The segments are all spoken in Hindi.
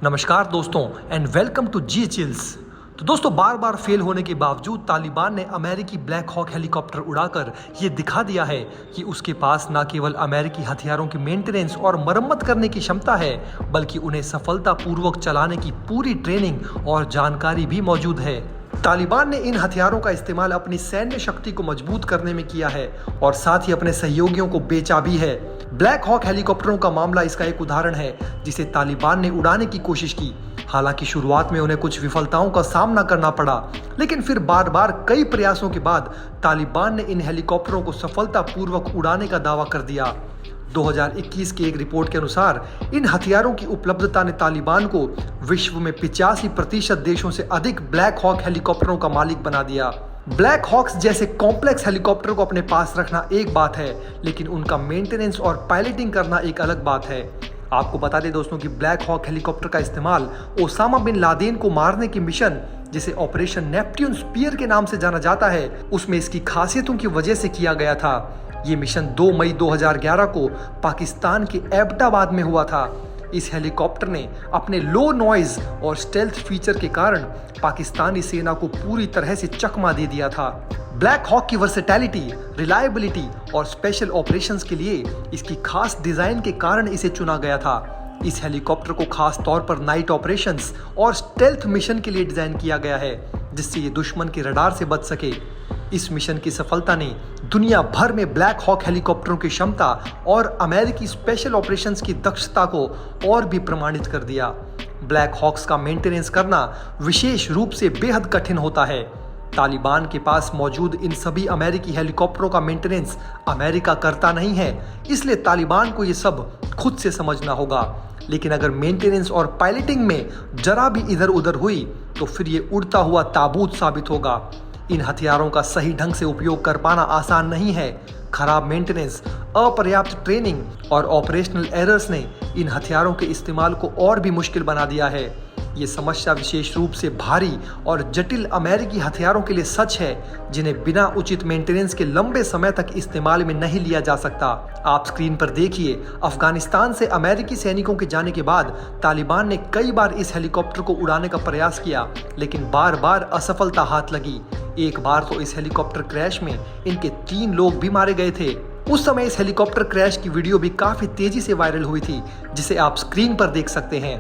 नमस्कार दोस्तों एंड वेलकम टू जी चिल्स। तो दोस्तों बार बार फेल होने के बावजूद तालिबान ने अमेरिकी ब्लैक हॉक हेलीकॉप्टर उड़ाकर ये दिखा दिया है कि उसके पास न केवल अमेरिकी हथियारों की मेंटेनेंस और मरम्मत करने की क्षमता है, बल्कि उन्हें सफलतापूर्वक चलाने की पूरी ट्रेनिंग और जानकारी भी मौजूद है। तालिबान ने इन हथियारों का इस्तेमाल अपनी सैन्य शक्ति को मजबूत करने में किया है और साथ ही अपने सहयोगियों को बेचा भी है। ब्लैक हॉक हेलीकॉप्टरों का मामला इसका एक उदाहरण है, जिसे तालिबान ने उड़ाने की कोशिश की। हालांकि शुरुआत में उन्हें कुछ विफलताओं का सामना करना पड़ा, लेकिन फिर बार बार कई प्रयासों के बाद तालिबान ने इन हेलीकॉप्टरों को सफलतापूर्वक उड़ाने का दावा कर दिया। 2021 की एक रिपोर्ट के अनुसार इन हथियारों की उपलब्धता ने तालिबान को विश्व में 85% देशों से अधिक ब्लैक हॉक हेलीकॉप्टरों का मालिक बना दिया। ब्लैक हॉक्स जैसे कॉम्प्लेक्स हेलीकॉप्टर को अपने पास रखना एक बात है, लेकिन उनका मेंटेनेंस और पायलटिंग करना एक अलग बात है। आपको बता दें दोस्तों कि ब्लैक हॉक हेलीकॉप्टर का इस्तेमाल ओसामा बिन लादेन को मारने के मिशन, जिसे ऑपरेशन नेपट्यून स्पीयर के नाम से जाना जाता है, उसमें इसकी खासियतों की वजह से किया गया था। ये मिशन 2 मई 2011 को पाकिस्तान के एबटाबाद में हुआ था। इस हेलीकॉप्टर ने अपने लो नॉइज और स्टेल्थ फीचर के कारण पाकिस्तानी सेना को पूरी तरह से चकमा दे दिया था। ब्लैक हॉक की वर्सेटैलिटी, रिलायबिलिटी और स्पेशल ऑपरेशंस के लिए इसकी खास डिजाइन के कारण इसे चुना गया था। इस हेलीकॉप्टर को खास तौर पर नाइट ऑपरेशंस और स्टेल्थ मिशन के लिए डिजाइन किया गया है, जिससे ये दुश्मन के रडार से बच सके। इस मिशन की सफलता ने दुनिया भर में ब्लैक हॉक हेलीकॉप्टरों की क्षमता और अमेरिकी स्पेशल ऑपरेशंस की दक्षता को और भी प्रमाणित कर दिया। ब्लैक हॉक्स का मेंटेनेंस करना विशेष रूप से बेहद कठिन होता है। तालिबान के पास मौजूद इन सभी अमेरिकी हेलीकॉप्टरों का मेंटेनेंस अमेरिका करता नहीं है, इसलिए तालिबान को ये सब खुद से समझना होगा। लेकिन अगर मेंटेनेंस और पायलटिंग में जरा भी इधर उधर हुई तो फिर ये उड़ता हुआ ताबूत साबित होगा। इन हथियारों का सही ढंग से उपयोग कर पाना आसान नहीं है। खराब मेंटेनेंस, अपर्याप्त ट्रेनिंग और ऑपरेशनल एरर्स ने इन हथियारों के इस्तेमाल को और भी मुश्किल बना दिया है। ये समस्या विशेष रूप से भारी और जटिल अमेरिकी हथियारों के लिए सच है, जिन्हें बिना उचित मेंटेनेंस के लंबे समय तक इस्तेमाल में नहीं लिया जा सकता। आप स्क्रीन पर देखिए, अफगानिस्तान से अमेरिकी सैनिकों के जाने के बाद तालिबान ने कई बार इस हेलीकॉप्टर को उड़ाने का प्रयास किया, लेकिन बार बार असफलता हाथ लगी। एक बार तो इस हेलीकॉप्टर क्रैश में इनके 3 लोग भी मारे गए थे। उस समय इस हेलीकॉप्टर क्रैश की वीडियो भी काफी तेजी से वायरल हुई थी, जिसे आप स्क्रीन पर देख सकते हैं।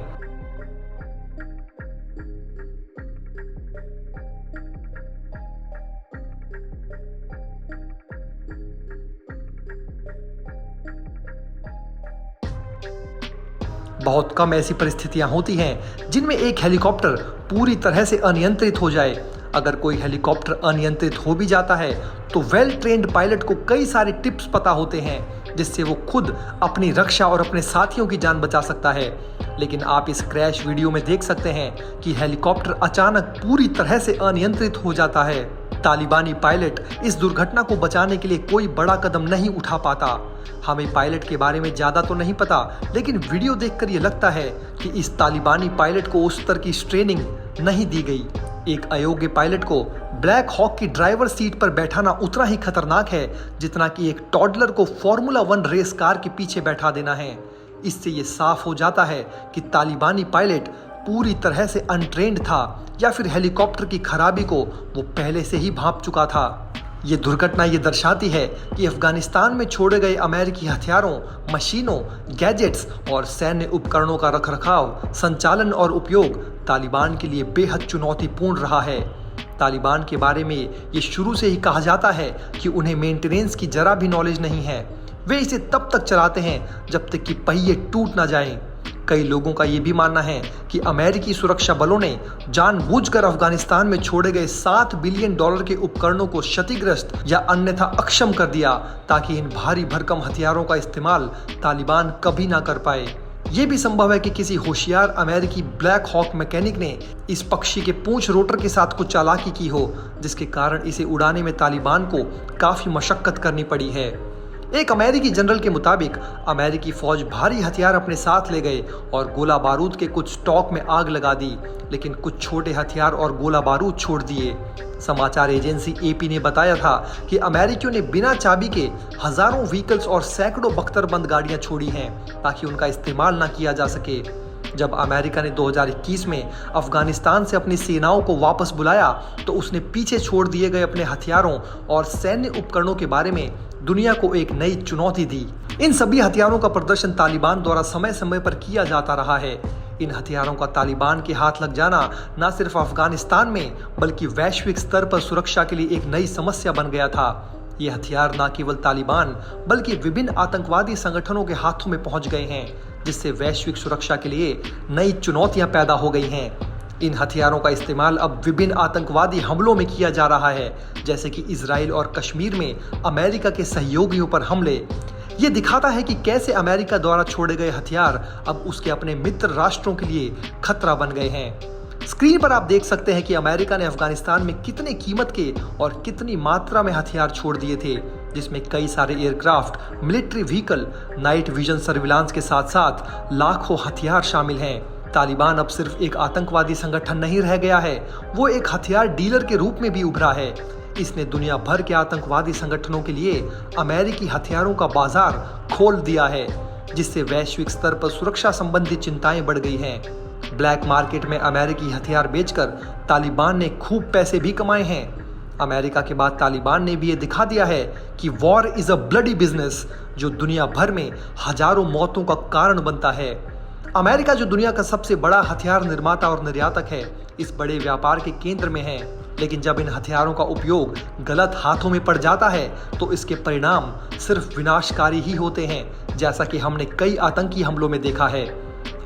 बहुत कम ऐसी परिस्थितियां होती हैं जिनमें एक हेलीकॉप्टर पूरी तरह से अनियंत्रित हो जाए। अगर कोई हेलीकॉप्टर अनियंत्रित हो भी जाता है तो वेल ट्रेन्ड पायलट को कई सारे टिप्स पता होते हैं, जिससे वो खुद अपनी रक्षा और अपने साथियों की जान बचा सकता है। लेकिन आप इस क्रैश वीडियो में देख सकते हैं कि हेलीकॉप्टर अचानक पूरी तरह से अनियंत्रित हो जाता है। तालिबानी पायलट इस दुर्घटना को बचाने के लिए कोई बड़ा कदम नहीं उठा पाता। हमें पायलट के बारे में ज्यादा तो नहीं पता, लेकिन वीडियो देखकर यह लगता है कि इस तालिबानी पायलट को उस स्तर की ट्रेनिंग नहीं दी गई। एक अयोग्य पायलट को ब्लैक हॉक की ड्राइवर सीट पर बैठाना उतना ही खतरनाक है जितना कि एक टॉडलर को फॉर्मूला 1 रेस कार के पीछे बैठा देना है। इससे ये साफ हो जाता है कि तालिबानी पायलट पूरी तरह से अनट्रेंड था, या फिर हेलीकॉप्टर की खराबी को वो पहले से ही भांप चुका था। ये दुर्घटना ये दर्शाती है कि अफगानिस्तान में छोड़े गए अमेरिकी हथियारों, मशीनों, गैजेट्स और सैन्य उपकरणों का रखरखाव, संचालन और उपयोग तालिबान के लिए बेहद चुनौतीपूर्ण रहा है। तालिबान के बारे में ये शुरू से ही कहा जाता है कि उन्हें मेंटेनेंस की जरा भी नॉलेज नहीं है। वे इसे तब तक चलाते हैं जब तक कि पहिए टूट ना जाएं। कई लोगों का यह भी मानना है कि अमेरिकी सुरक्षा बलों ने जानबूझकर अफगानिस्तान में छोड़े गए $7 बिलियन के उपकरणों को क्षतिग्रस्त या अन्यथा अक्षम कर दिया, ताकि इन भारी भरकम हथियारों का इस्तेमाल तालिबान कभी ना कर पाए। यह भी संभव है कि किसी होशियार अमेरिकी ब्लैक हॉक मैकेनिक ने इस पक्षी के पूंछ रोटर के साथ कुछ चालाकी की हो, जिसके कारण इसे उड़ाने में तालिबान को काफी मशक्कत करनी पड़ी है। एक अमेरिकी जनरल के मुताबिक अमेरिकी फौज भारी हथियार अपने साथ ले गए और गोला बारूद के कुछ स्टॉक में आग लगा दी, लेकिन कुछ छोटे हथियार और गोला बारूद छोड़ दिए। समाचार एजेंसी एपी ने बताया था कि अमेरिकियों ने बिना चाबी के हजारों व्हीकल्स और सैकड़ों बख्तरबंद गाड़ियां छोड़ी हैं ताकि उनका इस्तेमाल न किया जा सके। जब अमेरिका ने 2021 में अफगानिस्तान से अपनी सेनाओं को वापस बुलाया तो उसने पीछे छोड़ दिए गए अपने हथियारों और सैन्य उपकरणों के बारे में दुनिया को एक नई चुनौती दी। इन सभी हथियारों का प्रदर्शन तालिबान द्वारा समय समय पर किया जाता रहा है। इन हथियारों का तालिबान के हाथ लग जाना न सिर्फ अफगानिस्तान में बल्कि वैश्विक स्तर पर सुरक्षा के लिए एक नई समस्या बन गया था। ये हथियार न केवल तालिबान बल्कि विभिन्न आतंकवादी संगठनों के हाथों में पहुंच गए हैं, जिससे वैश्विक सुरक्षा के लिए नई चुनौतियां पैदा हो गई हैं। इन हथियारों का इस्तेमाल अब विभिन्न आतंकवादी हमलों में किया जा रहा है, जैसे कि इजराइल और कश्मीर में अमेरिका के सहयोगियों पर हमले। ये दिखाता है कि कैसे अमेरिका द्वारा छोड़े गए हथियार अब उसके अपने मित्र राष्ट्रों के लिए खतरा बन गए हैं। स्क्रीन पर आप देख सकते हैं कि अमेरिका ने अफगानिस्तान में कितने कीमत के और कितनी मात्रा में हथियार छोड़ दिए थे, जिसमें कई सारे aircraft, military vehicle, night vision surveillance के साथ साथ लाखों हथियार शामिल हैं। तालिबान अब सिर्फ एक आतंकवादी संगठन नहीं रह गया है, वो एक हथियार डीलर के रूप में भी उभरा है। इसने दुनिया भर के आतंकवादी संगठनों के लिए अमेरिकी हथियारों का बाजार खोल दिया है, जिससे वैश्विक स्तर पर सुरक्षा संबंधी चिंताएं बढ़ गई हैं। ब्लैक मार्केट में अमेरिकी हथियार बेचकर तालिबान ने खूब पैसे भी कमाए हैं। अमेरिका के बाद तालिबान ने भी ये दिखा दिया है कि war is a bloody business, जो दुनिया भर में हजारों मौतों का कारण बनता है। अमेरिका, जो दुनिया का सबसे बड़ा हथियार निर्माता और निर्यातक है, इस बड़े व्यापार के केंद्र में है। लेकिन जब इन हथियारों का उपयोग गलत हाथों में पड़ जाता है तो इसके परिणाम सिर्फ विनाशकारी ही होते हैं, जैसा कि हमने कई आतंकी हमलों में देखा है।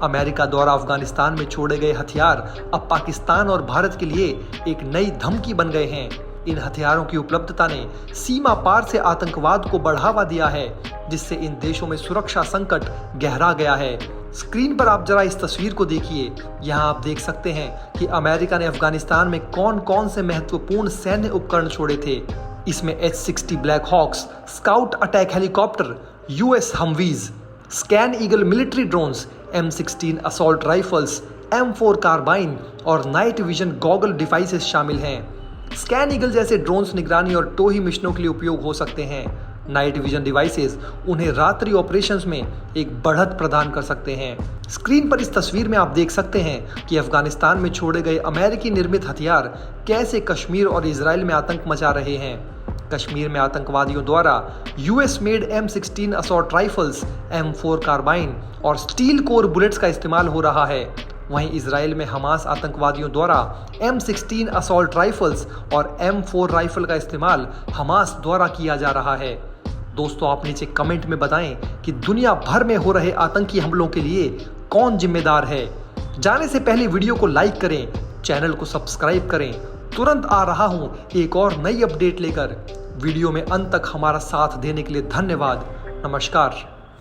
अमेरिका द्वारा अफगानिस्तान में छोड़े गए हथियार अब पाकिस्तान और भारत के लिए एक नई धमकी बन गए हैं। इन हथियारों की उपलब्धता ने सीमा पार से आतंकवाद को बढ़ावा दिया है, जिससे इन देशों में सुरक्षा संकट गहरा गया है। स्क्रीन पर आप जरा इस तस्वीर को देखिए। यहाँ आप देख सकते हैं कि अमेरिका ने अफगानिस्तान में कौन कौन से महत्वपूर्ण सैन्य उपकरण छोड़े थे। इसमें H-60 black hawks, scout attack helicopter, US humvees, scan eagle military drones, M16 assault rifles, M4 carbine और नाइट विजन गॉगल डिवाइसेस शामिल हैं। स्कैन ईगल जैसे ड्रोन्स निगरानी और टोही मिशनों के लिए उपयोग हो सकते हैं। नाइट विजन डिवाइसेस उन्हें रात्रि ऑपरेशंस में एक बढ़त प्रदान कर सकते हैं। स्क्रीन पर इस तस्वीर में आप देख सकते हैं कि अफगानिस्तान में छोड़े गए अमेरिकी निर्मित हथियार कैसे कश्मीर और इजराइल में आतंक मचा रहे हैं। कश्मीर में आतंकवादियों द्वारा US made M16 assault rifles, M4 carbine और स्टील कोर बुलेट्स का इस्तेमाल हो रहा है। वहीं इजराइल में हमास आतंकवादियों द्वारा M16 असॉल्ट राइफल्स और M4 राइफल का इस्तेमाल हमास द्वारा किया जा रहा है। दोस्तों, आप नीचे कमेंट में बताएं कि दुनिया भर में हो रहे आतंकी हमलों के लिए कौन जिम्मेदार है। जाने से पहले वीडियो को लाइक करें, चैनल को सब्सक्राइब करें। तुरंत आ रहा हूं एक और नई अपडेट लेकर। वीडियो में अंत तक हमारा साथ देने के लिए धन्यवाद। नमस्कार।